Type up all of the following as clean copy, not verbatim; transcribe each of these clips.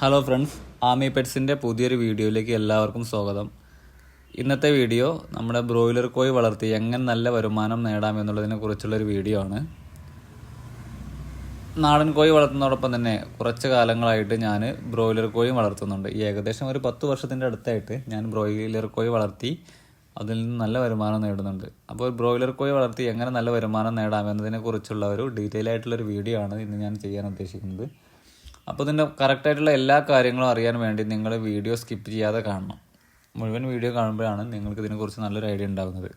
Hello friends, Ami പെറ്റ്സിൻ്റെ പുതിയൊരു വീഡിയോയിലേക്ക് എല്ലാവർക്കും സ്വാഗതം. ഇന്നത്തെ വീഡിയോ നമ്മുടെ ബ്രോയിലർ കോഴി വളർത്തി എങ്ങനെ നല്ല വരുമാനം നേടാം എന്നുള്ളതിനെ കുറിച്ചുള്ളൊരു വീഡിയോ ആണ്. നാടൻ കോഴി വളർത്തുന്നതോടൊപ്പം തന്നെ കുറച്ച് കാലങ്ങളായിട്ട് ഞാൻ ബ്രോയിലർ കോഴി വളർത്തുന്നുണ്ട്. ഏകദേശം ഒരു 10 വർഷത്തിൻ്റെ അടുത്തായിട്ട് ഞാൻ ബ്രോയിലർ കോഴി വളർത്തി അതിൽ നിന്ന് നല്ല വരുമാനം നേടുന്നുണ്ട്. അപ്പോൾ ബ്രോയിലർ കോഴി വളർത്തി എങ്ങനെ നല്ല വരുമാനം നേടാം എന്നതിനെ കുറിച്ചുള്ള ഒരു ഡീറ്റെയിൽ ആയിട്ടുള്ളൊരു വീഡിയോ ആണ് ഇന്ന് ഞാൻ ചെയ്യാൻ ഉദ്ദേശിക്കുന്നത്. അപ്പോൾ ഇതിൻ്റെ കറക്റ്റായിട്ടുള്ള എല്ലാ കാര്യങ്ങളും അറിയാൻ വേണ്ടി നിങ്ങൾ വീഡിയോ സ്കിപ്പ് ചെയ്യാതെ കാണണം. മുഴുവൻ വീഡിയോ കാണുമ്പോഴാണ് നിങ്ങൾക്ക് ഇതിനെക്കുറിച്ച് നല്ലൊരു ഐഡിയ ഉണ്ടാകുന്നത്.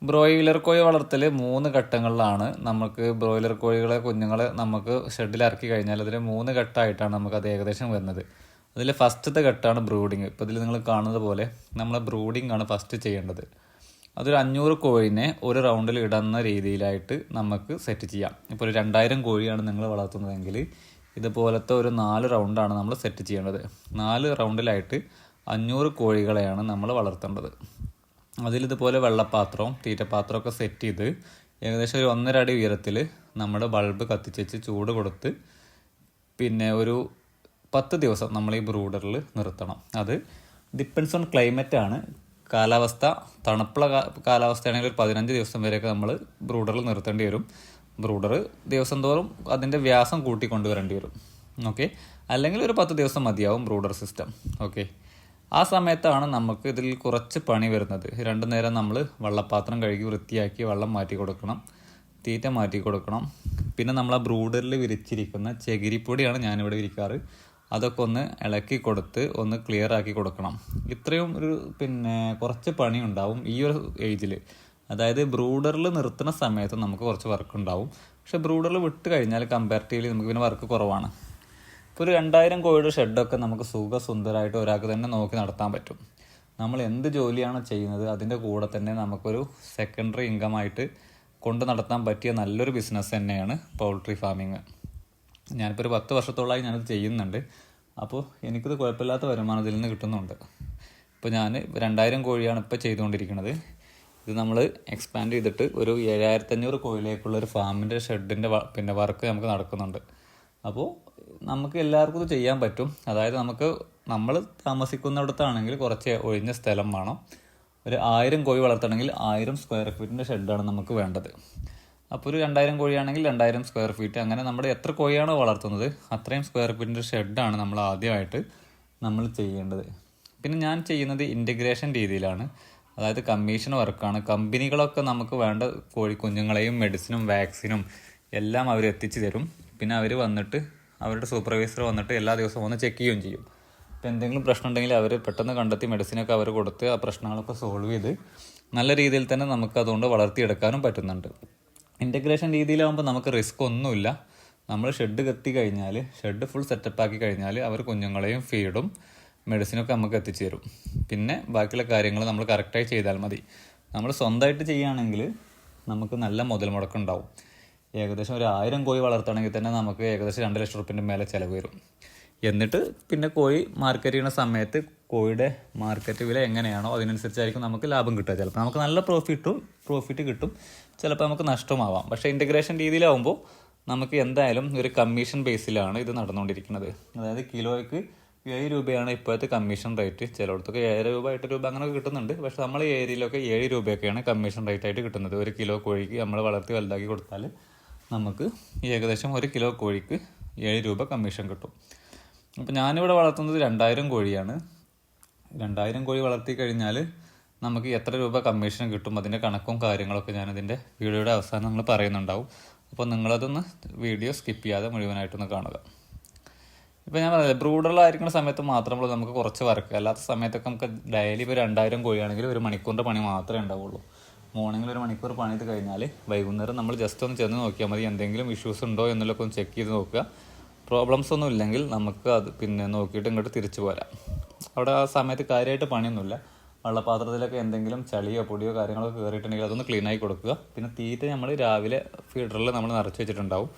ബ്രോയിലർ കോഴി വളർത്തൽ 3 ഘട്ടങ്ങളിലാണ്. നമുക്ക് ബ്രോയിലർ കോഴികളെ കുഞ്ഞുങ്ങളെ നമുക്ക് ഷെഡിൽ ഇറക്കി കഴിഞ്ഞാൽ അതിൽ 3 ഘട്ടമായിട്ടാണ് നമുക്കത് ഏകദേശം വരുന്നത്. അതിൽ ഫസ്റ്റത്തെ ഘട്ടമാണ് ബ്രൂഡിങ്. ഇപ്പോൾ ഇതിൽ നിങ്ങൾ കാണുന്നത് പോലെ നമ്മൾ ബ്രൂഡിങ് ആണ് ഫസ്റ്റ് ചെയ്യേണ്ടത്. അതൊരു 500 കോഴിനെ ഒരു റൗണ്ടിൽ ഇടുന്ന രീതിയിലായിട്ട് നമുക്ക് സെറ്റ് ചെയ്യാം. ഇപ്പോൾ ഒരു 2000 കോഴിയാണ് നിങ്ങൾ വളർത്തുന്നതെങ്കിൽ ഇതുപോലത്തെ ഒരു 4 റൗണ്ടാണ് നമ്മൾ സെറ്റ് ചെയ്യേണ്ടത്. 4 റൗണ്ടിലായിട്ട് 500 കോഴികളെയാണ് നമ്മൾ വളർത്തേണ്ടത്. അതിലിതുപോലെ വെള്ളപ്പാത്രവും തീറ്റപ്പാത്രമൊക്കെ സെറ്റ് ചെയ്ത് ഏകദേശം ഒരു 1.5 അടി ഉയരത്തിൽ നമ്മുടെ ബൾബ് കത്തിച്ച് ചൂട് കൊടുത്ത് പിന്നെ ഒരു 10 ദിവസം നമ്മൾ ഈ ബ്രൂഡറിൽ നിർത്തണം. അത് ഡിപ്പെൻസ് ഓൺ ക്ലൈമറ്റ് ആണ്. കാലാവസ്ഥ തണുപ്പുള്ള കാലാവസ്ഥയാണെങ്കിൽ ഒരു 15 ദിവസം വരെയൊക്കെ നമ്മൾ ബ്രൂഡറിൽ നിർത്തേണ്ടി വരും. ബ്രൂഡർ ദിവസം തോറും അതിൻ്റെ വ്യാസം കൂട്ടിക്കൊണ്ടുവരേണ്ടി വരും. ഓക്കെ, അല്ലെങ്കിൽ ഒരു 10 ദിവസം മതിയാവും ബ്രൂഡർ സിസ്റ്റം. ഓക്കെ, ആ സമയത്താണ് നമുക്ക് ഇതിൽ കുറച്ച് പണി വരുന്നത്. 2 നേരം നമ്മൾ വെള്ളപ്പാത്രം കഴുകി വൃത്തിയാക്കി വെള്ളം മാറ്റി കൊടുക്കണം, തീറ്റ മാറ്റി കൊടുക്കണം. പിന്നെ നമ്മൾ ആ ബ്രൂഡറിൽ വിരിച്ചിരിക്കുന്ന ചകിരിപ്പൊടിയാണ് ഞാനിവിടെ വിരിക്കാറ്. അതൊക്കെ ഒന്ന് ഇളക്കി കൊടുത്ത് ഒന്ന് ക്ലിയർ ആക്കി കൊടുക്കണം. ഇത്രയും ഒരു കുറച്ച് പണി ഉണ്ടാവും ഈ ഒരു ഏജിൽ. അതായത് ബ്രൂഡറിൽ നിർത്തുന്ന സമയത്ത് നമുക്ക് കുറച്ച് വർക്ക് ഉണ്ടാവും. പക്ഷെ ബ്രൂഡറിൽ വിട്ട് കഴിഞ്ഞാൽ കമ്പാരിറ്റീവ്ലി നമുക്ക് പിന്നെ വർക്ക് കുറവാണ്. ഇപ്പോൾ ഒരു 2000 കോഴിയുടെ ഷെഡൊക്കെ നമുക്ക് സുഖസുന്ദരമായിട്ട് ഒരാൾക്ക് തന്നെ നോക്കി നടത്താൻ പറ്റും. നമ്മൾ എന്ത് ജോലിയാണോ ചെയ്യുന്നത് അതിൻ്റെ കൂടെ തന്നെ നമുക്കൊരു സെക്കൻഡറി ഇൻകമായിട്ട് കൊണ്ട് നടത്താൻ പറ്റിയ നല്ലൊരു ബിസിനസ് തന്നെയാണ് പൗൾട്രി ഫാമിങ്. ഞാനിപ്പോൾ ഒരു 10 വർഷത്തോളമായി ഞാനത് ചെയ്യുന്നുണ്ട്. അപ്പോൾ എനിക്കിത് കുഴപ്പമില്ലാത്ത വരുമാനം ഇതിൽ നിന്ന് കിട്ടുന്നുണ്ട്. ഇപ്പോൾ ഞാൻ 2000 കോഴിയാണ് ഇപ്പോൾ ചെയ്തുകൊണ്ടിരിക്കുന്നത്. ഇത് നമ്മൾ എക്സ്പാൻഡ് ചെയ്തിട്ട് ഒരു 7500 കോഴിയിലേക്കുള്ളൊരു ഫാമിൻ്റെ ഷെഡിൻ്റെ വർക്ക് നമുക്ക് നടക്കുന്നുണ്ട്. അപ്പോൾ നമുക്ക് എല്ലാവർക്കും ഇത് ചെയ്യാൻ പറ്റും. അതായത് നമ്മൾ താമസിക്കുന്നിടത്താണെങ്കിൽ കുറച്ച് ഒഴിഞ്ഞ സ്ഥലം വേണം. ഒരു 1000 കോഴി വളർത്തണമെങ്കിൽ 1000 സ്ക്വയർ ഫീറ്റിൻ്റെ ഷെഡാണ് നമുക്ക് വേണ്ടത്. അപ്പോൾ ഒരു 2000 കോഴിയാണെങ്കിൽ 2000 സ്ക്വയർ ഫീറ്റ്, അങ്ങനെ നമ്മുടെ എത്ര കോഴിയാണോ വളർത്തുന്നത് അത്രയും സ്ക്വയർ ഫീറ്റിൻ്റെ ഷെഡാണ് നമ്മൾ ആദ്യമായിട്ട് നമ്മൾ ചെയ്യേണ്ടത്. പിന്നെ ഞാൻ ചെയ്യുന്നത് ഇൻറ്റഗ്രേഷൻ രീതിയിലാണ്. അതായത് കമ്മീഷൻ വർക്കാണ്. കമ്പനികളൊക്കെ നമുക്ക് വേണ്ട കോഴിക്കുഞ്ഞുങ്ങളെയും മെഡിസിനും വാക്സിനും എല്ലാം അവർ എത്തിച്ചു തരും. പിന്നെ അവർ വന്നിട്ട് അവരുടെ സൂപ്പർവൈസർ വന്നിട്ട് എല്ലാ ദിവസവും വന്ന് ചെക്ക് ചെയ്യുകയും ചെയ്യും. ഇപ്പോൾ എന്തെങ്കിലും പ്രശ്നം ഉണ്ടെങ്കിൽ അവർ പെട്ടെന്ന് കണ്ടെത്തി മെഡിസിനൊക്കെ അവർ കൊടുത്ത് ആ പ്രശ്നങ്ങളൊക്കെ സോൾവ് ചെയ്ത് നല്ല രീതിയിൽ തന്നെ നമുക്ക് അതുകൊണ്ട് വളർത്തിയെടുക്കാനും പറ്റുന്നുണ്ട്. ഇൻറ്റഗ്രേഷൻ രീതിയിലാകുമ്പോൾ നമുക്ക് റിസ്ക് ഒന്നുമില്ല. നമ്മൾ ഷെഡ് കത്തി കഴിഞ്ഞാൽ ഷെഡ് ഫുൾ സെറ്റപ്പാക്കി കഴിഞ്ഞാൽ അവർ കുഞ്ഞുങ്ങളെയും ഫീഡും മെഡിസിനൊക്കെ നമുക്ക് എത്തിച്ചു തരും. പിന്നെ ബാക്കിയുള്ള കാര്യങ്ങൾ നമ്മൾ കറക്റ്റായി ചെയ്താൽ മതി. നമ്മൾ സ്വന്തമായിട്ട് ചെയ്യുകയാണെങ്കിൽ നമുക്ക് നല്ല മുതൽ മുടക്കുണ്ടാവും. ഏകദേശം ഒരു 1000 കോഴി വളർത്തണമെങ്കിൽ തന്നെ നമുക്ക് ഏകദേശം 2 ലക്ഷം റുപ്യൻ്റെ മേലെ ചിലവ് വരും. എന്നിട്ട് പിന്നെ കോഴി മാർക്കറ്റ് ചെയ്യുന്ന സമയത്ത് കോഴിയുടെ മാർക്കറ്റ് വില എങ്ങനെയാണോ അതിനനുസരിച്ചായിരിക്കും നമുക്ക് ലാഭം കിട്ടുക. ചിലപ്പോൾ നമുക്ക് നല്ല പ്രോഫിറ്റ് കിട്ടും, ചിലപ്പോൾ നമുക്ക് നഷ്ടമാവാം. പക്ഷേ ഇൻറ്റഗ്രേഷൻ രീതിയിലാവുമ്പോൾ നമുക്ക് എന്തായാലും ഒരു കമ്മീഷൻ ബേസിലാണ് ഇത് നടന്നുകൊണ്ടിരിക്കുന്നത്. അതായത് കിലോയ്ക്ക് 7 രൂപയാണ് ഇപ്പോഴത്തെ കമ്മീഷൻ റേറ്റ്. ചിലയിടത്തൊക്കെ 7 രൂപ 8 രൂപ അങ്ങനെയൊക്കെ കിട്ടുന്നുണ്ട്. പക്ഷേ നമ്മൾ ഈ ഏരിയയിലൊക്കെ 7 രൂപയൊക്കെയാണ് കമ്മീഷൻ റേറ്റ് ആയിട്ട് കിട്ടുന്നത്. 1 കിലോ കോഴിക്ക് നമ്മൾ വളർത്തി വലുതാക്കി കൊടുത്താൽ നമുക്ക് ഏകദേശം 1 കിലോ കോഴിക്ക് 7 രൂപ കമ്മീഷൻ കിട്ടും. അപ്പോൾ ഞാനിവിടെ വളർത്തുന്നത് 2000 കോഴിയാണ്. 2000 കോഴി വളർത്തി കഴിഞ്ഞാൽ നമുക്ക് എത്ര രൂപ കമ്മീഷൻ കിട്ടും അതിൻ്റെ കണക്കും കാര്യങ്ങളൊക്കെ ഞാനിതിൻ്റെ വീഡിയോയുടെ അവസാനം നമ്മൾ പറയുന്നുണ്ടാവും. അപ്പോൾ നിങ്ങളതൊന്ന് വീഡിയോ സ്കിപ്പ് ചെയ്യാതെ മുഴുവനായിട്ടൊന്ന് കാണുക. ഇപ്പോൾ ഞാൻ പറഞ്ഞത് ബ്രൂഡറിലായിരിക്കുന്ന സമയത്ത് മാത്രമേ നമുക്ക് കുറച്ച് വർക്ക്, അല്ലാത്ത സമയത്തൊക്കെ നമുക്ക് ഡെയിലി ഇപ്പോൾ 2000 കോഴിയാണെങ്കിൽ 1 മണിക്കൂറിൻ്റെ പണി മാത്രമേ ഉണ്ടാവുള്ളൂ. മോർണിംഗിൽ 1 മണിക്കൂർ പണി ചെയ്ത് കഴിഞ്ഞാൽ വൈകുന്നേരം നമ്മൾ ജസ്റ്റ് ഒന്ന് ചെന്ന് നോക്കിയാൽ മതി. എന്തെങ്കിലും ഇഷ്യൂസ് ഉണ്ടോ എന്നുള്ളതൊക്കെ ഒന്ന് ചെക്ക് ചെയ്ത് നോക്കുക. പ്രോബ്ലംസ് ഒന്നും ഇല്ലെങ്കിൽ നമുക്ക് അത് നോക്കിയിട്ട് ഇങ്ങോട്ട് തിരിച്ചു പോരാം. അവിടെ ആ സമയത്ത് കാര്യമായിട്ട് പണിയൊന്നുമില്ല. വെള്ളപ്പാത്രത്തിലൊക്കെ എന്തെങ്കിലും ചളിയോ പൊടിയോ കാര്യങ്ങളൊക്കെ കയറിയിട്ടുണ്ടെങ്കിൽ അതൊന്ന് ക്ലീനായി കൊടുക്കുക. പിന്നെ തീറ്റ നമ്മൾ രാവിലെ ഫീഡറിൽ നമ്മൾ നിറച്ച് വെച്ചിട്ടുണ്ടാവും.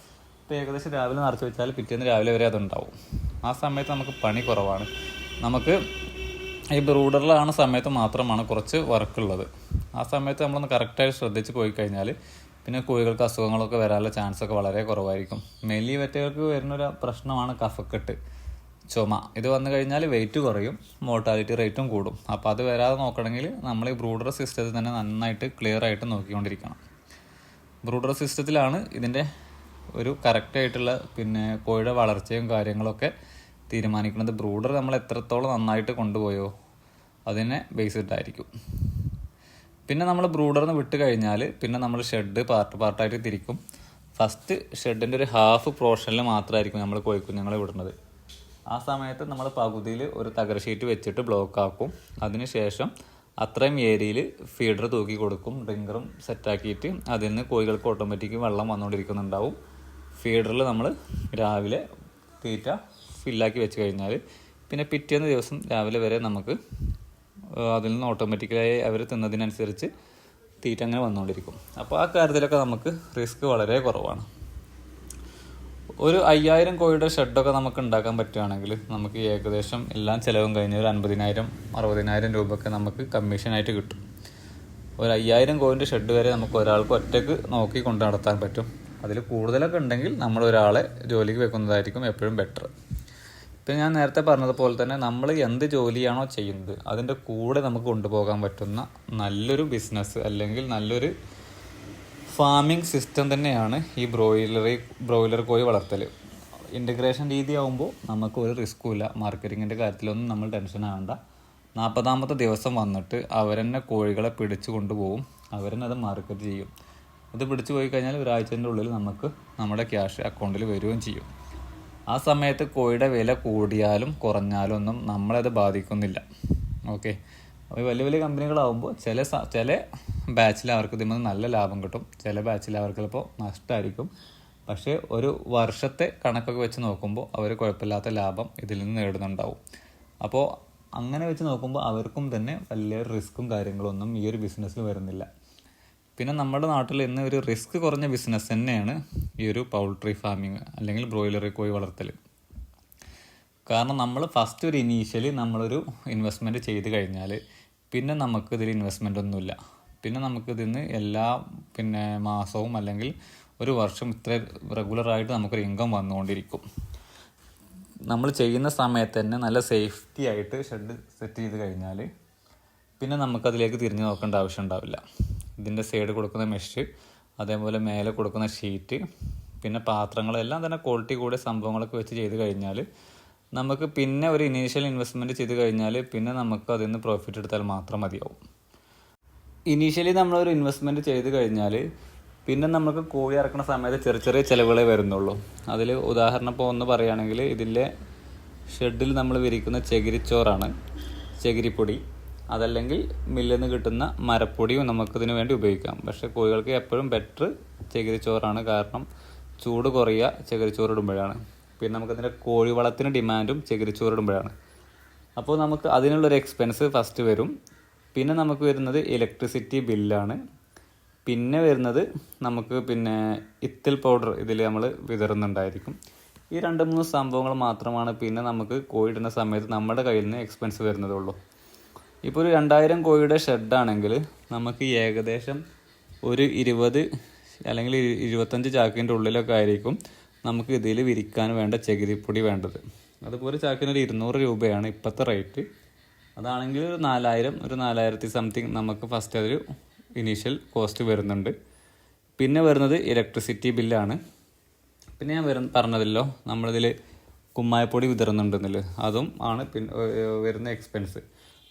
ഇപ്പോൾ ഏകദേശം രാവിലെ നിറച്ച് വെച്ചാൽ പിറ്റേന്ന് രാവിലെ വരെ അതുണ്ടാവും. ആ സമയത്ത് നമുക്ക് പണി കുറവാണ്. നമുക്ക് ഈ ബ്രൂഡറിലാണ് സമയത്ത് മാത്രമാണ് കുറച്ച് വർക്കുള്ളത്. ആ സമയത്ത് നമ്മളൊന്ന് കറക്റ്റായിട്ട് ശ്രദ്ധിച്ച് പോയി കഴിഞ്ഞാൽ പിന്നെ കോഴികൾക്ക് അസുഖങ്ങളൊക്കെ വരാനുള്ള ചാൻസൊക്കെ വളരെ കുറവായിരിക്കും. മെയിൻലി വെറ്റകൾക്ക് വരുന്നൊരു പ്രശ്നമാണ് കഫക്കെട്ട്. ചുമ. ഇത് വന്നു കഴിഞ്ഞാൽ വെയിറ്റ് കുറയും, മോർട്ടാലിറ്റി റേറ്റും കൂടും. അപ്പോൾ അത് വരാതെ നോക്കണമെങ്കിൽ നമ്മൾ ഈ ബ്രൂഡർ സിസ്റ്റത്തിൽ തന്നെ നന്നായിട്ട് ക്ലിയർ ആയിട്ട് നോക്കിക്കൊണ്ടിരിക്കണം. ബ്രൂഡർ സിസ്റ്റത്തിലാണ് ഇതിൻ്റെ ഒരു കറക്റ്റായിട്ടുള്ള കോഴിയുടെ വളർച്ചയും കാര്യങ്ങളൊക്കെ തീരുമാനിക്കുന്നത്. ബ്രൂഡർ നമ്മൾ എത്രത്തോളം നന്നായിട്ട് കൊണ്ടുപോയോ അതിനെ ബേസ്ഡ് ആയിരിക്കും. പിന്നെ നമ്മൾ ബ്രൂഡറിന് വിട്ട് കഴിഞ്ഞാൽ പിന്നെ നമ്മൾ ഷെഡ് പാർട്ടായിട്ട് തിരിക്കും. ഫസ്റ്റ് ഷെഡിൻ്റെ ഒരു ഹാഫ് പോർഷനിൽ മാത്രമായിരിക്കും നമ്മൾ കോഴിക്കുഞ്ഞുങ്ങളെ വിടുന്നത്. ആ സമയത്ത് നമ്മൾ പകുതിയിൽ ഒരു തകര ഷീറ്റ് വെച്ചിട്ട് ബ്ലോക്ക് ആക്കും. അതിനുശേഷം അത്രയും ഏരിയയിൽ ഫീഡർ തൂക്കി കൊടുക്കും, ഡ്രിങ്കറും സെറ്റാക്കിയിട്ട് അതിൽ നിന്ന് കോഴികൾക്ക് ഓട്ടോമാറ്റിക് വെള്ളം വന്നുകൊണ്ടിരിക്കുന്നുണ്ടാവും. ഫീഡറിൽ നമ്മൾ രാവിലെ തീറ്റ ഫില്ലാക്കി വെച്ച് കഴിഞ്ഞാൽ പിന്നെ പിറ്റേന്ന് ദിവസം രാവിലെ വരെ നമുക്ക് അതിൽ നിന്ന് ഓട്ടോമാറ്റിക്കലായി അവർ തിന്നതിനനുസരിച്ച് തീറ്റ അങ്ങനെ വന്നുകൊണ്ടിരിക്കും. അപ്പോൾ ആ കാര്യത്തിലൊക്കെ നമുക്ക് റിസ്ക് വളരെ കുറവാണ്. ഒരു 5000 കോഴിയുടെ ഷെഡൊക്കെ നമുക്ക് ഉണ്ടാക്കാൻ പറ്റുകയാണെങ്കിൽ നമുക്ക് ഏകദേശം എല്ലാം ചിലവും കഴിഞ്ഞ് ഒരു 50,000-60,000 രൂപയൊക്കെ നമുക്ക് കമ്മീഷനായിട്ട് കിട്ടും. ഒരു 5000 കോഴിൻ്റെ ഷെഡ് വരെ നമുക്ക് ഒരാൾക്ക് ഒറ്റയ്ക്ക് നോക്കി കൊണ്ട് നടത്താൻ പറ്റും. അതിൽ കൂടുതലൊക്കെ ഉണ്ടെങ്കിൽ നമ്മൾ ഒരാളെ ജോലിക്ക് വെക്കുന്നതായിരിക്കും എപ്പോഴും ബെറ്റർ. ഇപ്പം ഞാൻ നേരത്തെ പറഞ്ഞതുപോലെ തന്നെ നമ്മൾ എന്ത് ജോലിയാണോ ചെയ്യുന്നത് അതിൻ്റെ കൂടെ നമുക്ക് കൊണ്ടുപോകാൻ പറ്റുന്ന നല്ലൊരു ബിസിനസ് അല്ലെങ്കിൽ നല്ലൊരു ഫാമിംഗ് സിസ്റ്റം തന്നെയാണ് ഈ ബ്രോയിലർ കോഴി വളർത്തൽ. ഇൻ്റഗ്രേഷൻ രീതി ആകുമ്പോൾ നമുക്ക് ഒരു റിസ്ക്കും ഇല്ല. മാർക്കറ്റിങ്ങിൻ്റെ കാര്യത്തിലൊന്നും നമ്മൾ ടെൻഷൻ ആവേണ്ട. 40ാമത്തെ ദിവസം വന്നിട്ട് അവരെന്നെ കോഴികളെ പിടിച്ചു കൊണ്ടുപോകും, അവരെന്നെ അത് മാർക്കറ്റ് ചെയ്യും. ഇത് പിടിച്ചു പോയി കഴിഞ്ഞാൽ ഒരാഴ്ചൻ്റെ ഉള്ളിൽ നമുക്ക് നമ്മുടെ ക്യാഷ് അക്കൗണ്ടിൽ വരികയും ചെയ്യും. ആ സമയത്ത് കോഴിയുടെ വില കൂടിയാലും കുറഞ്ഞാലും ഒന്നും നമ്മളത് ബാധിക്കുന്നില്ല. ഓക്കെ. അപ്പോൾ വലിയ വലിയ കമ്പനികളാകുമ്പോൾ ചില ബാച്ചിൽ അവർക്ക് ഇതിൽ നിന്ന് നല്ല ലാഭം കിട്ടും, ചില ബാച്ചിൽ അവർക്ക് ചിലപ്പോൾ നഷ്ടമായിരിക്കും. പക്ഷേ ഒരു വർഷത്തെ കണക്കൊക്കെ വെച്ച് നോക്കുമ്പോൾ അവർ കുഴപ്പമില്ലാത്ത ലാഭം ഇതിൽ നിന്ന് നേടുന്നുണ്ടാവും. അപ്പോൾ അങ്ങനെ വെച്ച് നോക്കുമ്പോൾ അവർക്കും തന്നെ വലിയ റിസ്ക്കും കാര്യങ്ങളൊന്നും ഈ ഒരു ബിസിനസ്സിൽ വരുന്നില്ല. പിന്നെ നമ്മുടെ നാട്ടിൽ ഇന്ന് ഒരു റിസ്ക് കുറഞ്ഞ ബിസിനസ് തന്നെയാണ് ഈ ഒരു പൗൾട്രി ഫാമിങ് അല്ലെങ്കിൽ ബ്രോയിലർ കോഴി വളർത്തൽ. കാരണം നമ്മൾ ഫസ്റ്റ് ഒരു ഇനീഷ്യലി നമ്മളൊരു ഇൻവെസ്റ്റ്മെൻറ്റ് ചെയ്ത് കഴിഞ്ഞാൽ പിന്നെ നമുക്കിതിൽ ഇൻവെസ്റ്റ്മെൻ്റ് ഒന്നുമില്ല. പിന്നെ നമുക്കിതിന്ന് എല്ലാ മാസവും അല്ലെങ്കിൽ ഒരു വർഷം ഇത്ര റെഗുലറായിട്ട് നമുക്കൊരു ഇൻകം വന്നുകൊണ്ടിരിക്കും. നമ്മൾ ചെയ്യുന്ന സമയത്ത് തന്നെ നല്ല സേഫ്റ്റി ആയിട്ട് ഷെഡ് സെറ്റ് ചെയ്ത് കഴിഞ്ഞാൽ പിന്നെ നമുക്കതിലേക്ക് തിരിഞ്ഞു നോക്കേണ്ട ആവശ്യം ഉണ്ടാവില്ല. ഇതിൻ്റെ സൈഡ് കൊടുക്കുന്ന മെഷ്, അതേപോലെ മേലെ കൊടുക്കുന്ന ഷീറ്റ്, പിന്നെ പാത്രങ്ങളെല്ലാം തന്നെ ക്വാളിറ്റി കൂടിയ സംഭവങ്ങളൊക്കെ വെച്ച് ചെയ്ത് കഴിഞ്ഞാൽ നമുക്ക് പിന്നെ ഒരു ഇനീഷ്യൽ ഇൻവെസ്റ്റ്മെൻറ്റ് ചെയ്ത് കഴിഞ്ഞാൽ പിന്നെ നമുക്ക് അതിൽ നിന്ന് പ്രോഫിറ്റ് എടുത്താൽ മാത്രം മതിയാവും. ഇനീഷ്യലി നമ്മളൊരു ഇൻവെസ്റ്റ്മെൻറ്റ് ചെയ്ത് കഴിഞ്ഞാൽ പിന്നെ നമുക്ക് കോഴി ഇറക്കുന്ന സമയത്ത് ചെറിയ ചെറിയ ചിലവുകളെ വരുന്നുള്ളൂ. അതിൽ ഉദാഹരണം ഇപ്പോൾ ഒന്ന് പറയുകയാണെങ്കിൽ ഇതിലെ ഷെഡിൽ നമ്മൾ വിരിക്കുന്ന ചകിരിച്ചോറാണ്, ചകിരിപ്പൊടി. അതല്ലെങ്കിൽ മില്ലിൽ നിന്ന് കിട്ടുന്ന മരപ്പൊടിയും നമുക്കിതിന് വേണ്ടി ഉപയോഗിക്കാം. പക്ഷേ കോഴികൾക്ക് എപ്പോഴും ബെറ്റർ ചകിരിച്ചോറാണ്. കാരണം ചൂട് കുറയുക ചകിരിച്ചോറിടുമ്പോഴാണ്. പിന്നെ നമുക്കതിൻ്റെ കോഴിവളത്തിന് ഡിമാൻഡും ചകിരിച്ചോറിടുമ്പോഴാണ്. അപ്പോൾ നമുക്ക് അതിനുള്ളൊരു എക്സ്പെൻസ് ഫസ്റ്റ് വരും. പിന്നെ നമുക്ക് വരുന്നത് ഇലക്ട്രിസിറ്റി ബില്ലാണ്. പിന്നെ വരുന്നത് നമുക്ക് ഇത്തിൽ പൗഡർ ഇതിൽ നമ്മൾ വിതറുന്നുണ്ടായിരിക്കും. ഈ 2-3 സംഭവങ്ങൾ മാത്രമാണ് പിന്നെ നമുക്ക് കോഴിയിടുന്ന സമയത്ത് നമ്മുടെ കയ്യിൽ നിന്ന് എക്സ്പെൻസ് വരുന്നതുള്ളൂ. ഇപ്പോൾ ഒരു 2000 കോഴിയുടെ ഷെഡാണെങ്കിൽ നമുക്ക് ഏകദേശം ഒരു 20 അല്ലെങ്കിൽ 25 ചാക്കിൻ്റെ ഉള്ളിലൊക്കെ ആയിരിക്കും നമുക്ക് ഇതിൽ വിരിക്കാൻ വേണ്ട ചകിരിപ്പൊടി വേണ്ടത്. അതുപോലെ ചാക്കിനൊരു 200 രൂപയാണ് ഇപ്പോഴത്തെ റേറ്റ്. അതാണെങ്കിൽ ഒരു 4000, ഒരു 4000 സംതിങ് നമുക്ക് ഫസ്റ്റ് അതൊരു ഇനീഷ്യൽ കോസ്റ്റ് വരുന്നുണ്ട്. പിന്നെ വരുന്നത് ഇലക്ട്രിസിറ്റി ബില്ലാണ്. പിന്നെ ഞാൻ പറഞ്ഞതല്ലോ നമ്മളിതിൽ കുമ്മായപ്പൊടി വിതറുന്നുണ്ടെന്നില്ല, അതും ആണ് വരുന്ന എക്സ്പെൻസ്.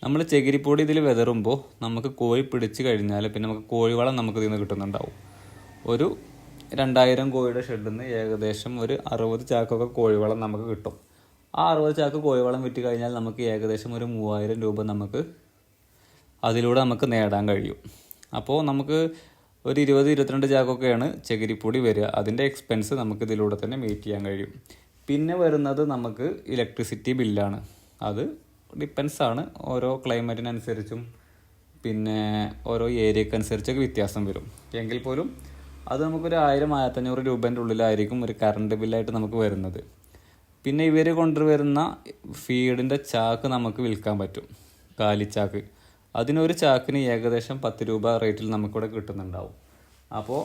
നമ്മൾ ചകിരിപ്പൊടി ഇതിൽ വിതറുമ്പോൾ നമുക്ക് കോഴി പിടിച്ച് കഴിഞ്ഞാൽ പിന്നെ നമുക്ക് കോഴിവളം നമുക്ക് ഇതിൽ നിന്ന് കിട്ടുന്നുണ്ടാവും. ഒരു 2000 കോഴിയുടെ ഷെഡിൽ നിന്ന് ഏകദേശം ഒരു 60 ചാക്കൊക്കെ കോഴിവളം നമുക്ക് കിട്ടും. ആ 60 ചാക്ക് കോഴിവളം വിറ്റ് കഴിഞ്ഞാൽ നമുക്ക് ഏകദേശം ഒരു 3000 രൂപ അതിലൂടെ നമുക്ക് നേടാൻ കഴിയും. അപ്പോൾ നമുക്ക് ഒരു 20-22 ചാക്കൊക്കെയാണ് ചകിരിപ്പൊടി വരിക. അതിൻ്റെ എക്സ്പെൻസ് നമുക്ക് ഇതിലൂടെ തന്നെ മീറ്റ് ചെയ്യാൻ കഴിയും. പിന്നെ വരുന്നത് നമുക്ക് ഇലക്ട്രിസിറ്റി ബില്ലാണ്. അത് ഡിപ്പെൻസാണ്, ഓരോ ക്ലൈമറ്റിനനുസരിച്ചും പിന്നെ ഓരോ ഏരിയക്കനുസരിച്ചൊക്കെ വ്യത്യാസം വരും. എങ്കിൽ പോലും അത് നമുക്കൊരു 1000-1500 രൂപേൻ്റെ ഉള്ളിലായിരിക്കും ഒരു കറണ്ട് ബില്ലായിട്ട് നമുക്ക് വരുന്നത്. പിന്നെ ഇവർ കൊണ്ടുവരുന്ന ഫീഡിൻ്റെ ചാക്ക് നമുക്ക് വിൽക്കാൻ പറ്റും, കാലിച്ചാക്ക്. അതിനൊരു ചാക്കിന് ഏകദേശം 10 രൂപ റേറ്റിൽ നമുക്കിവിടെ കിട്ടുന്നുണ്ടാവും. അപ്പോൾ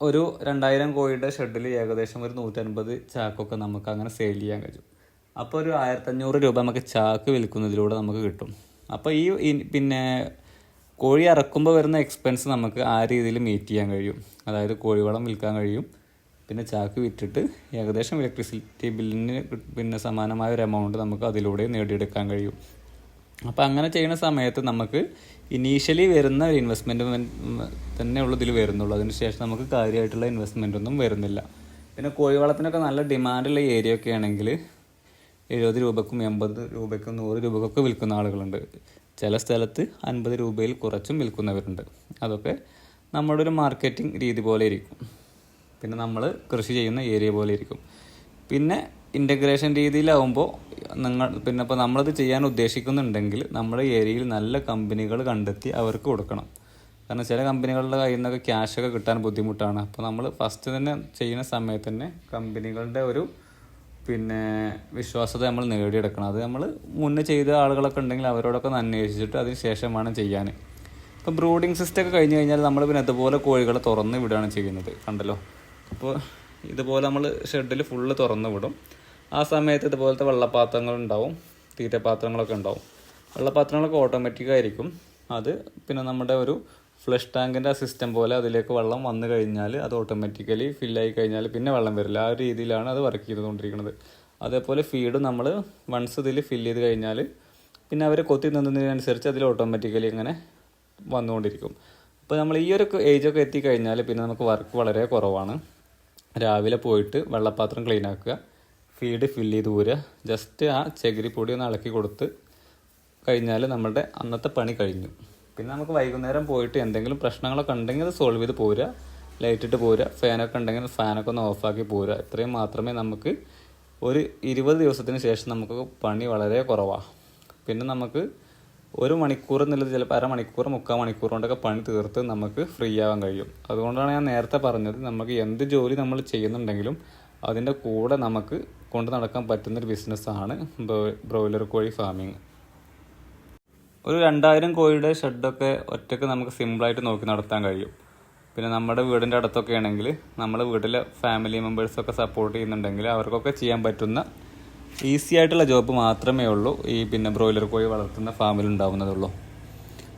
ഒരു 2000 കോഴിയുടെ ഷെഡിൽ ഏകദേശം ഒരു 150 ചാക്കൊക്കെ നമുക്ക് അങ്ങനെ സെയിൽ ചെയ്യാൻ കഴിയും. അപ്പോൾ ഒരു 1500 രൂപ നമുക്ക് ചാക്ക് വിൽക്കുന്നതിലൂടെ നമുക്ക് കിട്ടും. അപ്പോൾ പിന്നെ കോഴി ഇറക്കുമ്പോൾ വരുന്ന എക്സ്പെൻസ് നമുക്ക് ആ രീതിയിൽ മീറ്റ് ചെയ്യാൻ കഴിയും. അതായത് കോഴിവളം വിൽക്കാൻ കഴിയും, പിന്നെ ചാക്ക് വിറ്റിട്ട് ഏകദേശം ഇലക്ട്രിസിറ്റി ബില്ലിന് പിന്നെ സമാനമായ ഒരു എമൗണ്ട് നമുക്ക് അതിലൂടെ നേടിയെടുക്കാൻ കഴിയും. അപ്പോൾ അങ്ങനെ ചെയ്യുന്ന സമയത്ത് നമുക്ക് ഇനീഷ്യലി വരുന്ന ഒരു ഇൻവെസ്റ്റ്മെൻറ്റ് തന്നെ ഉള്ളൂ ഇതിൽ വരുന്നുള്ളൂ. അതിന് ശേഷം നമുക്ക് കാര്യമായിട്ടുള്ള ഇൻവെസ്റ്റ്മെൻ്റ് ഒന്നും വരുന്നില്ല. പിന്നെ കോഴിവളത്തിനൊക്കെ നല്ല ഡിമാൻഡുള്ള ഏരിയ ഒക്കെ ആണെങ്കിൽ 70 രൂപക്കും 80 രൂപയ്ക്കും 100 രൂപക്കൊക്കെ വിൽക്കുന്ന ആളുകളുണ്ട്. ചില സ്ഥലത്ത് 50 രൂപയിൽ കുറച്ചും വിൽക്കുന്നവരുണ്ട്. അതൊക്കെ നമ്മുടെ ഒരു മാർക്കറ്റിംഗ് രീതി പോലെ ഇരിക്കും. പിന്നെ നമ്മൾ കൃഷി ചെയ്യുന്ന ഏരിയ പോലെ ഇരിക്കും. പിന്നെ ഇൻ്റഗ്രേഷൻ രീതിയിലാവുമ്പോൾ പിന്നെ ഇപ്പോൾ നമ്മളത് ചെയ്യാൻ ഉദ്ദേശിക്കുന്നുണ്ടെങ്കിൽ നമ്മുടെ ഏരിയയിൽ നല്ല കമ്പനികൾ കണ്ടെത്തി അവർക്ക് കൊടുക്കണം. കാരണം ചില കമ്പനികളുടെ കയ്യിൽ നിന്നൊക്കെ ക്യാഷൊക്കെ കിട്ടാൻ ബുദ്ധിമുട്ടാണ്. അപ്പോൾ നമ്മൾ ഫസ്റ്റ് തന്നെ ചെയ്യുന്ന സമയത്ത് തന്നെ കമ്പനികളുടെ ഒരു പിന്നെ വിശ്വാസത നമ്മൾ നേടിയെടുക്കണം. അത് നമ്മൾ മുന്നേ ചെയ്ത ആളുകളൊക്കെ ഉണ്ടെങ്കിൽ അവരോടൊക്കെ അന്വേഷിച്ചിട്ട് അതിന് ശേഷമാണ് ചെയ്യാൻ. ഇപ്പോൾ ബ്രൂഡിങ് സിസ്റ്റം ഒക്കെ കഴിഞ്ഞ് കഴിഞ്ഞാൽ നമ്മൾ പിന്നെ അതുപോലെ കോഴികളെ തുറന്ന് വിടുകയാണ് ചെയ്യുന്നത്, കണ്ടല്ലോ. അപ്പോൾ ഇതുപോലെ നമ്മൾ ഷെഡിൽ ഫുള്ള് തുറന്ന് വിടും. ആ സമയത്ത് ഇതുപോലത്തെ വെള്ളപ്പാത്രങ്ങളുണ്ടാവും, തീറ്റപാത്രങ്ങളൊക്കെ ഉണ്ടാവും. വെള്ളപ്പാത്രങ്ങളൊക്കെ ഓട്ടോമാറ്റിക്കായിരിക്കും. അത് പിന്നെ നമ്മുടെ ഒരു ഫ്ലഷ് ടാങ്കിൻ്റെ ആ സിസ്റ്റം പോലെ അതിലേക്ക് വെള്ളം വന്നു കഴിഞ്ഞാൽ അത് ഓട്ടോമാറ്റിക്കലി ഫില്ലായി കഴിഞ്ഞാൽ പിന്നെ വെള്ളം വരില്ല. ആ ഒരു രീതിയിലാണ് അത് വർക്ക് ചെയ്തുകൊണ്ടിരിക്കുന്നത്. അതേപോലെ ഫീഡ് നമ്മൾ വൺസ് ഇതിൽ ഫില്ല് ചെയ്ത് കഴിഞ്ഞാൽ പിന്നെ അവർ കൊത്തി നിന്നതിനനുസരിച്ച് അതിൽ ഓട്ടോമാറ്റിക്കലി ഇങ്ങനെ വന്നുകൊണ്ടിരിക്കും. അപ്പോൾ നമ്മൾ ഈ ഒരു ഏജൊക്കെ എത്തിക്കഴിഞ്ഞാൽ പിന്നെ നമുക്ക് വർക്ക് വളരെ കുറവാണ്. രാവിലെ പോയിട്ട് വെള്ളപ്പാത്രം ക്ലീൻ ആക്കുക, ഫീഡ് ഫില്ല് ചെയ്ത് പോരുക, ജസ്റ്റ് ആ ചകിരിപ്പൊടി ഒന്ന് ഇളക്കി കൊടുത്ത് കഴിഞ്ഞാൽ നമ്മുടെ അന്നത്തെ പണി കഴിഞ്ഞു. പിന്നെ നമുക്ക് വൈകുന്നേരം പോയിട്ട് എന്തെങ്കിലും പ്രശ്നങ്ങളൊക്കെ ഉണ്ടെങ്കിൽ അത് സോൾവ് ചെയ്ത് പോരുക, ലൈറ്റ് ഇട്ട് പോരുക, ഫാനൊക്കെ ഉണ്ടെങ്കിൽ ഫാനൊക്കെ ഒന്ന് ഓഫാക്കി പോരുക. ഇത്രയും മാത്രമേ നമുക്ക് ഒരു 20 ദിവസത്തിന് ശേഷം നമുക്ക് പണി വളരെ കുറവാണ്. പിന്നെ നമുക്ക് 1 മണിക്കൂർ എന്നുള്ളത് ചിലപ്പോൾ അരമണിക്കൂർ 3/4 മണിക്കൂർ കൊണ്ടൊക്കെ പണി തീർത്ത് നമുക്ക് ഫ്രീ ആവാൻ കഴിയും. അതുകൊണ്ടാണ് ഞാൻ നേരത്തെ പറഞ്ഞത് നമുക്ക് എന്ത് ജോലി നമ്മൾ ചെയ്യുന്നുണ്ടെങ്കിലും അതിൻ്റെ കൂടെ നമുക്ക് കൊണ്ട് നടക്കാൻ പറ്റുന്നൊരു ബിസിനസ്സാണ് ബ്രോയിലർ കോഴി ഫാമിങ്. ഒരു 2000 കോഴിയുടെ ഷെഡൊക്കെ ഒറ്റയ്ക്ക് നമുക്ക് സിമ്പിളായിട്ട് നോക്കി നടത്താൻ കഴിയും. പിന്നെ നമ്മുടെ വീടിൻ്റെ അടുത്തൊക്കെ ആണെങ്കിൽ നമ്മുടെ വീട്ടിലെ ഫാമിലി മെമ്പേഴ്സൊക്കെ സപ്പോർട്ട് ചെയ്യുന്നുണ്ടെങ്കിൽ അവർക്കൊക്കെ ചെയ്യാൻ പറ്റുന്ന ഈസി ആയിട്ടുള്ള ജോബ് മാത്രമേ ഉള്ളൂ ഈ പിന്നെ ബ്രോയിലർ കോഴി വളർത്തുന്ന ഫാമിൽ ഉണ്ടാവുന്നതുള്ളൂ.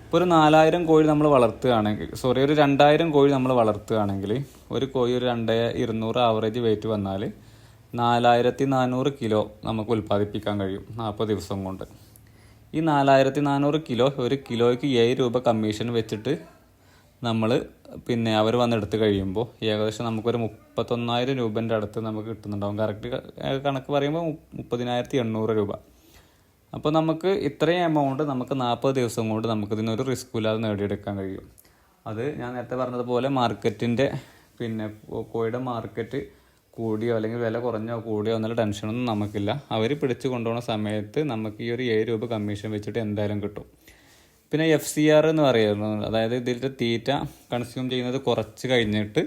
ഇപ്പോൾ ഒരു 4000 കോഴി നമ്മൾ വളർത്തുകയാണെങ്കിൽ ഒരു 2000 കോഴി നമ്മൾ വളർത്തുകയാണെങ്കിൽ ഒരു കോഴി ഒരു 2200 ആവറേജ് വെയിറ്റ് വന്നാൽ 4400 കിലോ നമുക്ക് ഉൽപ്പാദിപ്പിക്കാൻ കഴിയും 40 ദിവസം കൊണ്ട്. ഈ 4400 കിലോ ഒരു കിലോയ്ക്ക് 7 രൂപ കമ്മീഷൻ വെച്ചിട്ട് നമ്മൾ പിന്നെ അവർ വന്നെടുത്ത് കഴിയുമ്പോൾ ഏകദേശം നമുക്കൊരു 31,000 രൂപേൻ്റെ അടുത്ത് നമുക്ക് കിട്ടുന്നുണ്ടാവും. കറക്റ്റ് കണക്ക് പറയുമ്പോൾ 30,800 രൂപ. അപ്പോൾ നമുക്ക് ഇത്രയും എമൗണ്ട് നമുക്ക് 40 ദിവസം കൊണ്ട് നമുക്കിതിനൊരു റിസ്ക് ഇല്ലാതെ നേടിയെടുക്കാൻ കഴിയും. അത് ഞാൻ നേരത്തെ പറഞ്ഞതുപോലെ മാർക്കറ്റിൻ്റെ പിന്നെ കോഴിയുടെ മാർക്കറ്റ് കൂടിയോ അല്ലെങ്കിൽ വില കുറഞ്ഞോ കൂടിയോ എന്നുള്ള ടെൻഷനൊന്നും നമുക്കില്ല. അവർ പിടിച്ച് കൊണ്ടുപോകുന്ന സമയത്ത് നമുക്ക് ഈ ഒരു 7 രൂപ കമ്മീഷൻ വെച്ചിട്ട് എന്തായാലും കിട്ടും. പിന്നെ FCR എന്ന് പറയുന്നത്, അതായത് ഇതിൻ്റെ തീറ്റ കൺസ്യൂം ചെയ്യുന്നത് കുറച്ച് കഴിഞ്ഞിട്ട്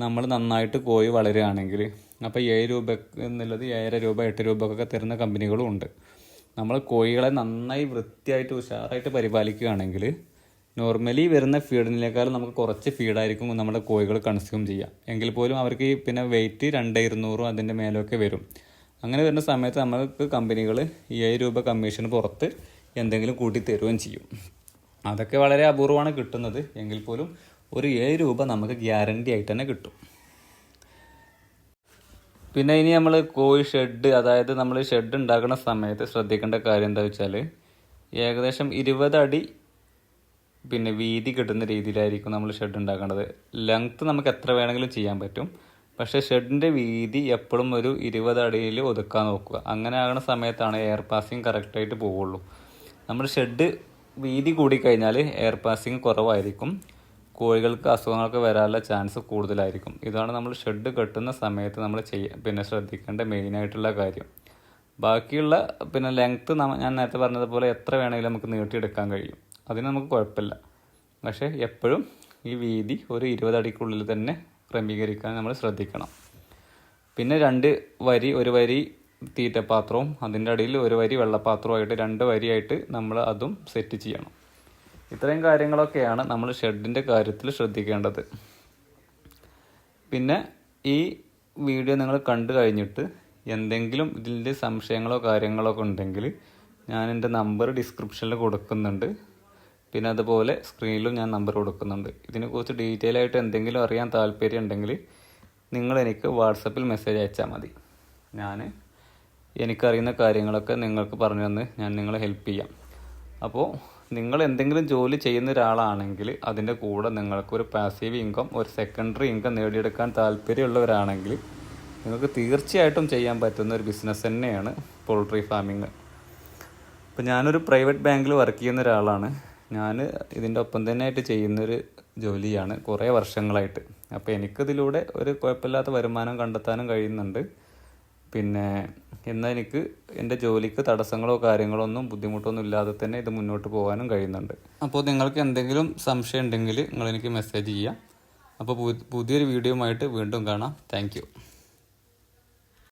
നമ്മൾ നന്നായിട്ട് കോഴി വളരുകയാണെങ്കിൽ അപ്പോൾ 7 രൂപ എന്നുള്ളത് 7.5 രൂപ 8 രൂപക്കൊക്കെ തരുന്ന കമ്പനികളും ഉണ്ട്. നമ്മൾ കോഴികളെ നന്നായി വൃത്തിയായിട്ട് ഉഷാറായിട്ട് പരിപാലിക്കുകയാണെങ്കിൽ നോർമലി വരുന്ന ഫീഡിനേക്കാളും നമുക്ക് കുറച്ച് ഫീഡായിരിക്കും നമ്മുടെ കോഴികൾ കൺസ്യൂം ചെയ്യുക. എങ്കിൽ പോലും അവർക്ക് പിന്നെ വെയിറ്റ് 2200 അതിൻ്റെ മേലൊക്കെ വരും. അങ്ങനെ വരുന്ന സമയത്ത് നമുക്ക് കമ്പനികൾ 7 രൂപ കമ്മീഷന് പുറത്ത് എന്തെങ്കിലും കൂട്ടി തരുകയും ചെയ്യും. അതൊക്കെ വളരെ അപൂർവമാണ് കിട്ടുന്നത്. എങ്കിൽ പോലും ഒരു 7 രൂപ നമുക്ക് ഗ്യാരണ്ടി ആയിട്ട് തന്നെ കിട്ടും. പിന്നെ ഇനി നമ്മൾ കോഴി ഷെഡ്, അതായത് നമ്മൾ ഷെഡ് ഉണ്ടാക്കുന്ന സമയത്ത് ശ്രദ്ധിക്കേണ്ട കാര്യം എന്താ വെച്ചാൽ ഏകദേശം 20 അടി പിന്നെ വീതി കിട്ടുന്ന രീതിയിലായിരിക്കും നമ്മൾ ഷെഡ് ഉണ്ടാക്കേണ്ടത്. ലെങ്ത്ത് നമുക്ക് എത്ര വേണമെങ്കിലും ചെയ്യാൻ പറ്റും. പക്ഷേ ഷെഡിൻ്റെ വീതി എപ്പോഴും ഒരു 20 അടിയിൽ ഒതുക്കാൻ നോക്കുക. അങ്ങനെ ആകുന്ന സമയത്താണ് എയർ പാസിങ് കറക്റ്റായിട്ട് പോവുള്ളൂ. നമ്മൾ ഷെഡ് വീതി കൂടിക്കഴിഞ്ഞാൽ എയർ പാസിങ് കുറവായിരിക്കും, കോഴികൾക്ക് അസുഖങ്ങളൊക്കെ വരാനുള്ള ചാൻസ് കൂടുതലായിരിക്കും. ഇതാണ് നമ്മൾ ഷെഡ് കെട്ടുന്ന സമയത്ത് നമ്മൾ പിന്നെ ശ്രദ്ധിക്കേണ്ട മെയിനായിട്ടുള്ള കാര്യം. ബാക്കിയുള്ള പിന്നെ ലെങ്ത്ത് ഞാൻ നേരത്തെ പറഞ്ഞതുപോലെ എത്ര വേണമെങ്കിലും നമുക്ക് നീട്ടിയെടുക്കാൻ കഴിയും, അതിന് നമുക്ക് കുഴപ്പമില്ല. പക്ഷേ എപ്പോഴും ഈ വീതി ഒരു 20 അടിക്കുള്ളിൽ തന്നെ ക്രമീകരിക്കാൻ നമ്മൾ ശ്രദ്ധിക്കണം. പിന്നെ 2 വരി, ഒരു വരി തീറ്റപാത്രവും അതിൻ്റെ അടിയിൽ ഒരു വരി വെള്ളപ്പാത്രവുമായിട്ട് 2 വരിയായിട്ട് നമ്മൾ അതും സെറ്റ് ചെയ്യണം. ഇത്രയും കാര്യങ്ങളൊക്കെയാണ് നമ്മൾ ഷെഡിൻ്റെ കാര്യത്തിൽ ശ്രദ്ധിക്കേണ്ടത്. പിന്നെ ഈ വീഡിയോ നിങ്ങൾ കണ്ടു കഴിഞ്ഞിട്ട് എന്തെങ്കിലും ഇതിൻ്റെ സംശയങ്ങളോ കാര്യങ്ങളോ ഒക്കെ ഉണ്ടെങ്കിൽ ഞാൻ എൻ്റെ നമ്പർ ഡിസ്ക്രിപ്ഷനിൽ കൊടുക്കുന്നുണ്ട്. പിന്നെ അതുപോലെ സ്ക്രീനിലും ഞാൻ നമ്പർ കൊടുക്കുന്നുണ്ട്. ഇതിനെക്കുറിച്ച് ഡീറ്റെയിൽ ആയിട്ട് എന്തെങ്കിലും അറിയാൻ താല്പര്യം ഉണ്ടെങ്കിൽ നിങ്ങൾ എനിക്ക് വാട്സപ്പിൽ മെസ്സേജ് അയച്ചാൽ മതി. എനിക്കറിയുന്ന കാര്യങ്ങളൊക്കെ നിങ്ങൾക്ക് പറഞ്ഞു തന്ന് ഞാൻ നിങ്ങളെ ഹെൽപ്പ് ചെയ്യാം. അപ്പോൾ നിങ്ങൾ എന്തെങ്കിലും ജോലി ചെയ്യുന്ന ഒരാളാണെങ്കിൽ അതിൻ്റെ കൂടെ നിങ്ങൾക്കൊരു പാസീവ് ഇൻകം, ഒരു സെക്കൻഡറി ഇൻകം നേടിയെടുക്കാൻ താല്പര്യമുള്ളവരാണെങ്കിൽ നിങ്ങൾക്ക് തീർച്ചയായിട്ടും ചെയ്യാൻ പറ്റുന്ന ഒരു ബിസിനസ് തന്നെയാണ് പോൾട്രി ഫാമിങ്. അപ്പോൾ ഞാനൊരു പ്രൈവറ്റ് ബാങ്കിൽ വർക്ക് ചെയ്യുന്ന ഒരാളാണ്. ഞാൻ ഇതിൻ്റെ ഒപ്പം തന്നെ ആയിട്ട് ചെയ്യുന്നൊരു ജോലിയാണ് കുറേ വർഷങ്ങളായിട്ട്. അപ്പോൾ എനിക്കിതിലൂടെ ഒരു കുഴപ്പമില്ലാത്ത വരുമാനം കണ്ടെത്താനും കഴിയുന്നുണ്ട്. പിന്നെ എന്നാൽ എനിക്ക് എൻ്റെ ജോലിക്ക് തടസ്സങ്ങളോ കാര്യങ്ങളോ ഒന്നും ബുദ്ധിമുട്ടൊന്നും ഇല്ലാതെ തന്നെ ഇത് മുന്നോട്ട് പോകാനും കഴിയുന്നുണ്ട്. അപ്പോൾ നിങ്ങൾക്ക് എന്തെങ്കിലും സംശയം ഉണ്ടെങ്കിൽ നിങ്ങളെനിക്ക് മെസ്സേജ് ചെയ്യാം. അപ്പോൾ പുതിയൊരു വീഡിയോയുമായിട്ട് വീണ്ടും കാണാം. താങ്ക്